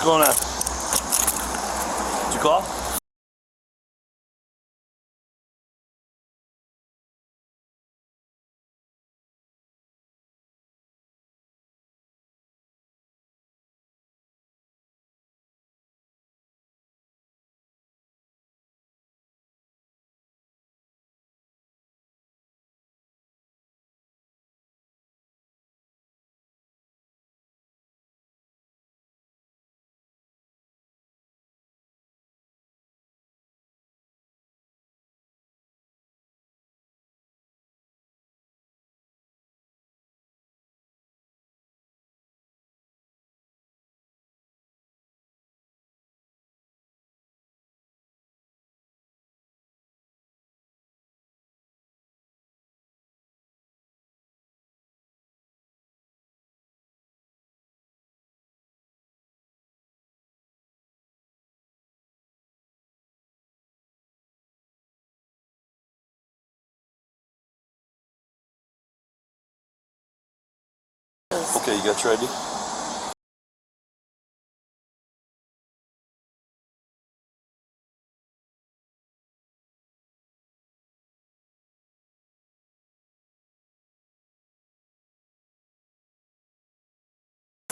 What's going on? Did you call? Okay, you got your ID?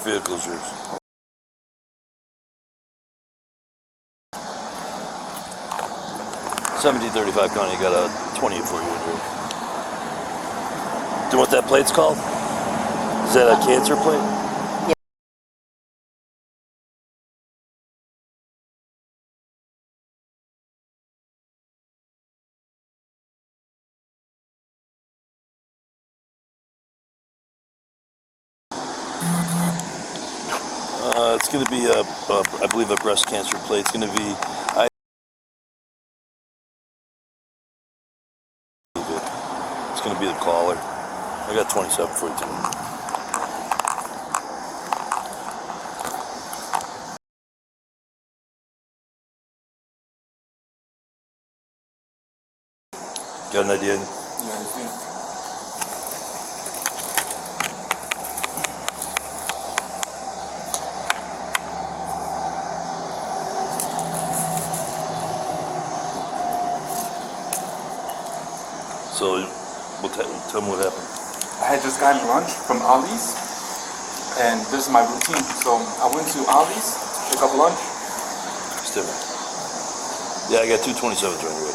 Vehicle's yours. $1735 County, got a 20 for you. Do you know what that plate's called? Is that a cancer plate? Yeah. It's going to be I believe a breast cancer plate. It's going to be It's going to be the caller. I got 27 for you too. Got an idea? Yeah, I think. So, tell me what happened. I had just gotten lunch from Ali's, and this is my routine. So I went to Ali's to pick up lunch. Still. Yeah, I got 227s right away.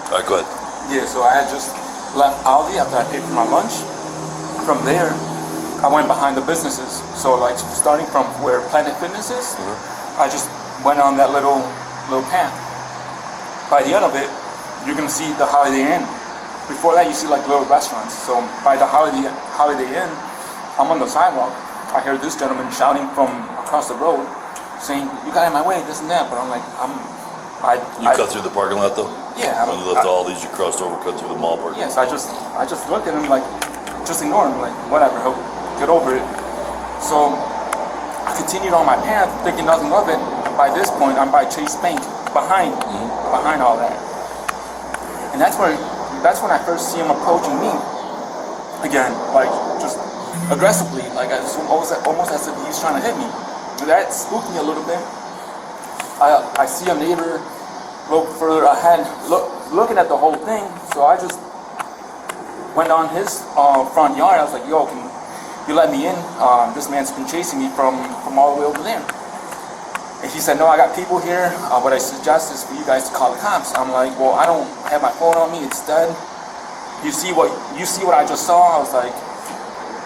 All right, go ahead. Yeah, so I had just left Aldi after I paid for my lunch. From there, I went behind the businesses. So like starting from where Planet Fitness is, I just went on that little path. By the end of it, you're gonna see the Holiday Inn. Before that, you see like little restaurants. So by the Holiday Inn, I'm on the sidewalk. I hear this gentleman shouting from across the road, saying, "You got in my way, this and that." But I'm like, You cut through the parking lot though? Yeah. When you left all these, you crossed over, cut through the mall parking lot? Yes, I just looked at him like, just ignore him, like, whatever, he'll get over it. So I continued on my path, thinking nothing of it. By this point, I'm by Chase Bank, behind all that. And that's when I first see him approaching me again, like just aggressively, like almost as if he's trying to hit me. That spooked me a little bit. I see a neighbor a little further ahead, looking at the whole thing, so I just went on his front yard. I was like, "Yo, can you let me in? This man's been chasing me from all the way over there." And he said, "No, I got people here. What I suggest is for you guys to call the cops." I'm like, "Well, I don't have my phone on me. It's dead. You see what I just saw?" I was like,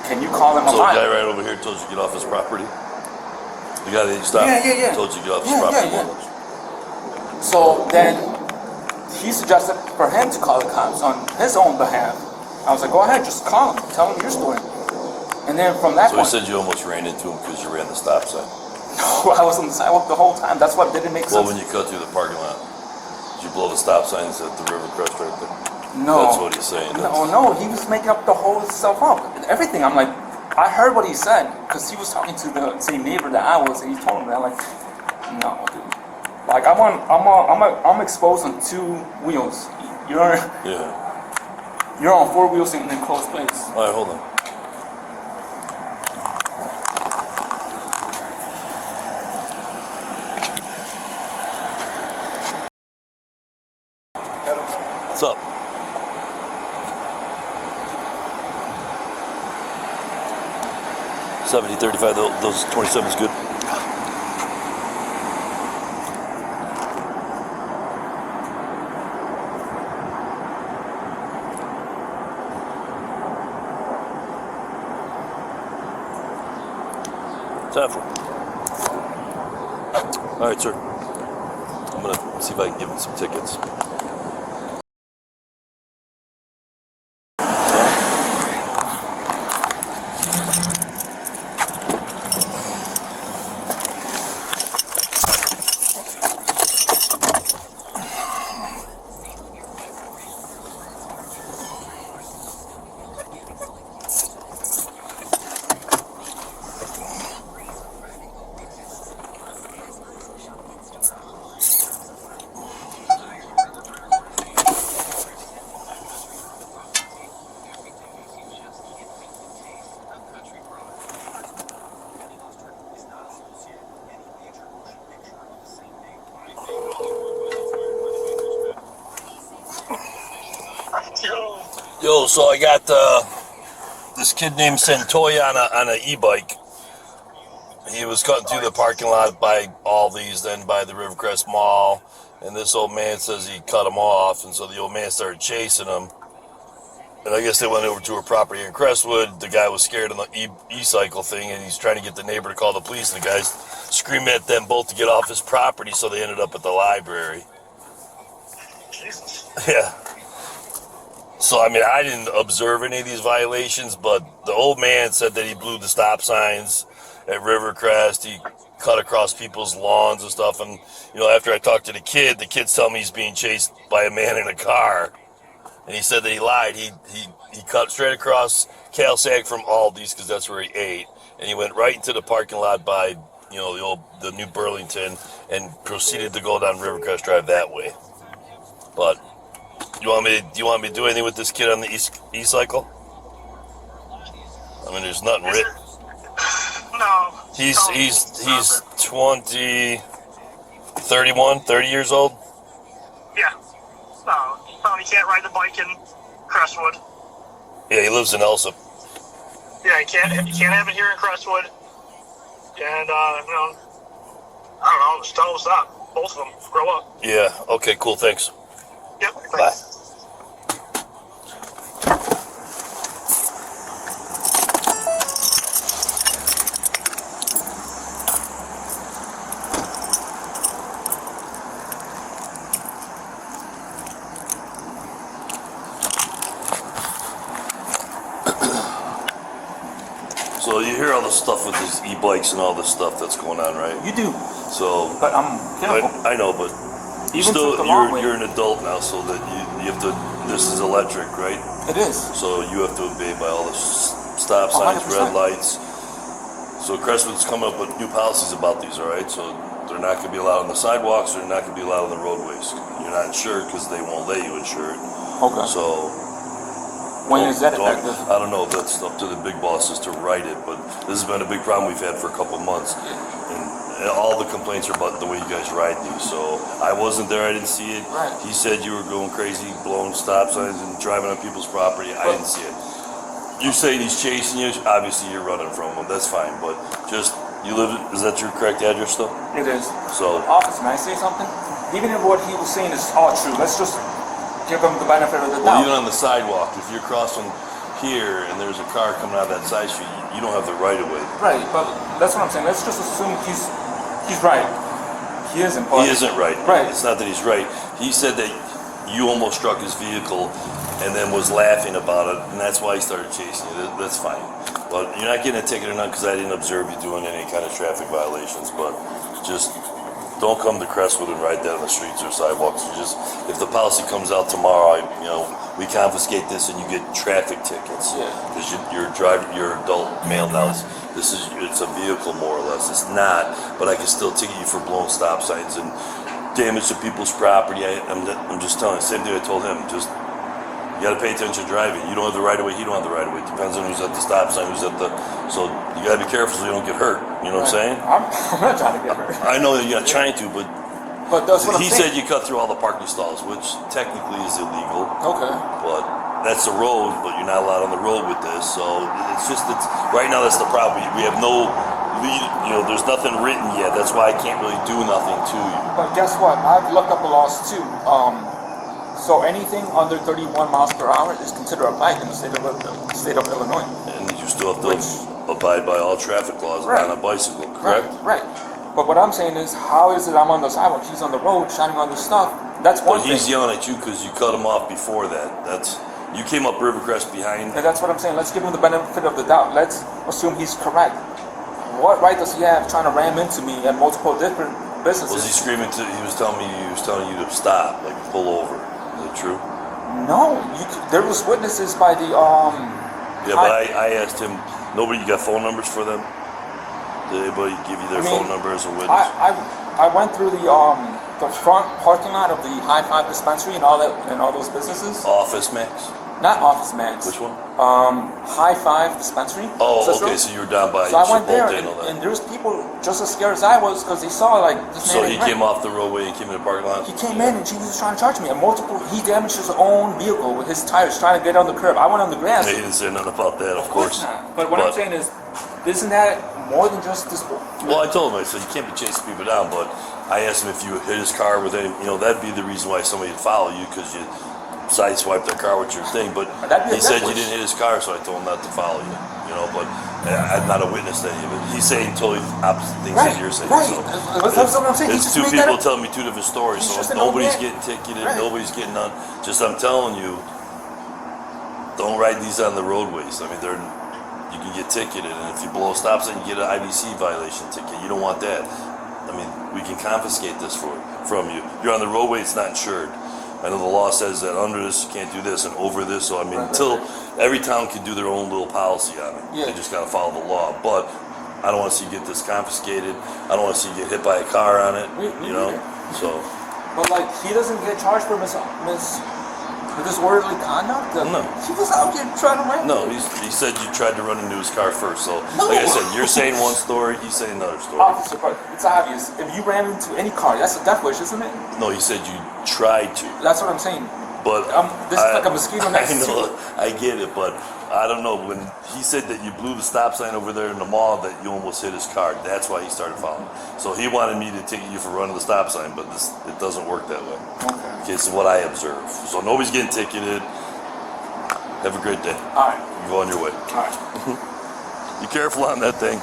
"Can you call him a So lot?" the guy right over here told you to get off his property? The guy that you stopped? Yeah. Told you to get off his property? Yeah. So then he suggested for him to call the cops on his own behalf. I was like, "Go ahead, just call him. Tell him your story." And then from that So he point, said you almost ran into him because you ran the stop sign? no, I was on the sidewalk the whole time. That's what didn't make Well, sense. when you cut through the parking lot, did you blow the stop sign and said the river crest right there? No. That's what he's saying. No, he was making up the whole stuff up. Everything. I'm like, I heard what he said because he was talking to the same neighbor that I was, and he told him that like, no, dude. Like I'm exposed on 2 wheels. You're on 4 wheels in an enclosed place. All right, hold on. What's up? $70.35. Those 27's good. Time for. All right, sir. I'm gonna see if I can give him some tickets. Yo, so I got this kid named Santoya on an e-bike. He was cutting through the parking lot by Aldi's, then by the Rivercrest Mall, and this old man says he cut him off, and so the old man started chasing him. And I guess they went over to her property in Crestwood. The guy was scared of the e-cycle thing, and he's trying to get the neighbor to call the police, and the guy's screaming at them both to get off his property, so they ended up at the library. Jesus. Yeah. So, I mean, I didn't observe any of these violations, but the old man said that he blew the stop signs at Rivercrest. He cut across people's lawns and stuff. And, you know, after I talked to the kid's telling me he's being chased by a man in a car. And he said that he lied. He cut straight across Calsag from Aldi's, because that's where he ate. And he went right into the parking lot by, you know, the New Burlington, and proceeded to go down Rivercrest Drive that way. But... Do you want me to do anything with this kid on the e-cycle? I mean, there's nothing written. No. He's 30 years old? Yeah. No, he can't ride the bike in Crestwood. Yeah, he lives in Elsa. Yeah, he can't have it here in Crestwood. And, I don't know, just tell him to stop. Both of them. Grow up. Yeah, okay, cool, thanks. Yep. Bye. So you hear all the stuff with these e-bikes and all this stuff that's going on, right? You do. So, But I'm careful. I know, but Even still, took the long way. you're an adult now, so that you have to. This is electric, right? It is. So you have to obey by all the stop signs, 100%. red lights. So Crestwood's coming up with new policies about these, all right? So they're not going to be allowed on the sidewalks. They're not going to be allowed on the roadways. You're not insured because they won't let you insure it. Okay. So When is that effective? I don't know if that's up to the big bosses to write it, but this has been a big problem we've had for a couple months. And all the complaints are about the way you guys ride these. So I wasn't there, I didn't see it. Right. He said you were going crazy, blowing stop signs and driving on people's property. I didn't see it. You're saying he's chasing you, obviously you're running from him, that's fine. But just, you live, is that your correct address though? It is. So, Officer, may I say something? Even if what he was saying is all true, let's just give him the benefit of the well, doubt. even on the sidewalk, if you're crossing here and there's a car coming out of that side street, you don't have the right of way. Right, but that's what I'm saying. Let's just assume he's right. He isn't. But He isn't right. Right. It's not that he's right. He said that you almost struck his vehicle and then was laughing about it, and that's why he started chasing you. That's fine. But you're not getting a ticket or not because I didn't observe you doing any kind of traffic violations. But just don't come to Crestwood and ride that on the streets or sidewalks. You just, if the policy comes out tomorrow, we confiscate this and you get traffic tickets. Yeah. Because you're driving, you're adult male now. It's a vehicle more or less. It's not, but I can still ticket you for blowing stop signs and damage to people's property. I'm just telling you, same thing I told him. Just, you got to pay attention to driving. You don't have the right of way. He don't have the right of way. Depends on who's at the stop sign, who's at the. So you got to be careful so you don't get hurt. You know what I'm saying? I'm not trying to get hurt. I know you're not trying to, but that's what he I'm saying. said you cut through all the parking stalls, which technically is illegal. Okay. But that's the road. But you're not allowed on the road with this. So it's right now. That's the problem. We have no lead. There's nothing written yet. That's why I can't really do nothing to you. But guess what? I've looked up the laws too. So anything under 31 miles per hour is considered a bike in the state of Illinois. And you still have to abide by all traffic laws on a bicycle, correct? Right. But what I'm saying is, how is it I'm on the sidewalk, he's on the road, shining on the stuff? That's one thing. But he's yelling at you because you cut him off before that. You came up Rivercrest behind. And that's what I'm saying. Let's give him the benefit of the doubt. Let's assume he's correct. What right does he have trying to ram into me at multiple different businesses? Was he screaming? He was telling you to stop, like pull over. Is that true? No, there was witnesses by the Yeah, but I asked him. Nobody, you got phone numbers for them? Did anybody give you their phone number as a witness? I went through the front parking lot of the High Five dispensary and all those businesses. Office Max? Not Office Max. Which one? High Five dispensary. Oh, Cicero. Okay, so you were down by. So I went there, and and there was people just as scared as I was because they saw this man. So he came off the roadway and came in the parking lot. He came in and he was trying to charge me. He damaged his own vehicle with his tires trying to get on the curb. I went on the grass. He didn't say nothing about that, of course. Not. But what I'm saying is, isn't that more than just this? Well, I told him, I said, you can't be chasing people down, but I asked him if you hit his car with any, that'd be the reason why somebody would follow you, because you sideswiped their car with your thing. But he said you didn't hit his car, so I told him not to follow you, but I'm not a witness to any of it. He's saying totally opposite things that you're saying. Right. So That's what I'm saying. it's two people telling me two different stories, so nobody's getting ticketed, nobody's getting none. Just I'm telling you, don't ride these on the roadways. I mean, you can get ticketed, and if you blow a stop sign, you get an IVC violation ticket. You don't want that. I mean, we can confiscate this from you. You're on the roadway, it's not insured. I know the law says that under this, you can't do this, and over this, so I mean, until every town can do their own little policy on it. Yeah. They just gotta follow the law. But I don't want to see you get this confiscated. I don't want to see you get hit by a car on it, so. But he doesn't get charged for disorderly conduct? No. He was out here trying to run. No, he said you tried to run into his car first. So, like I said, you're saying one story, he's saying another story. Officer, but it's obvious. If you ran into any car, that's a death wish, isn't it? No, he said you tried to. That's what I'm saying. But this is like a mosquito next I know, to I get it, but I don't know. When he said that you blew the stop sign over there in the mall, that you almost hit his car. That's why he started following. So he wanted me to ticket you for running the stop sign, but it doesn't work that way. Okay. Okay, so what I observe. So nobody's getting ticketed. Have a great day. All right. You go on your way. All right. Be careful on that thing.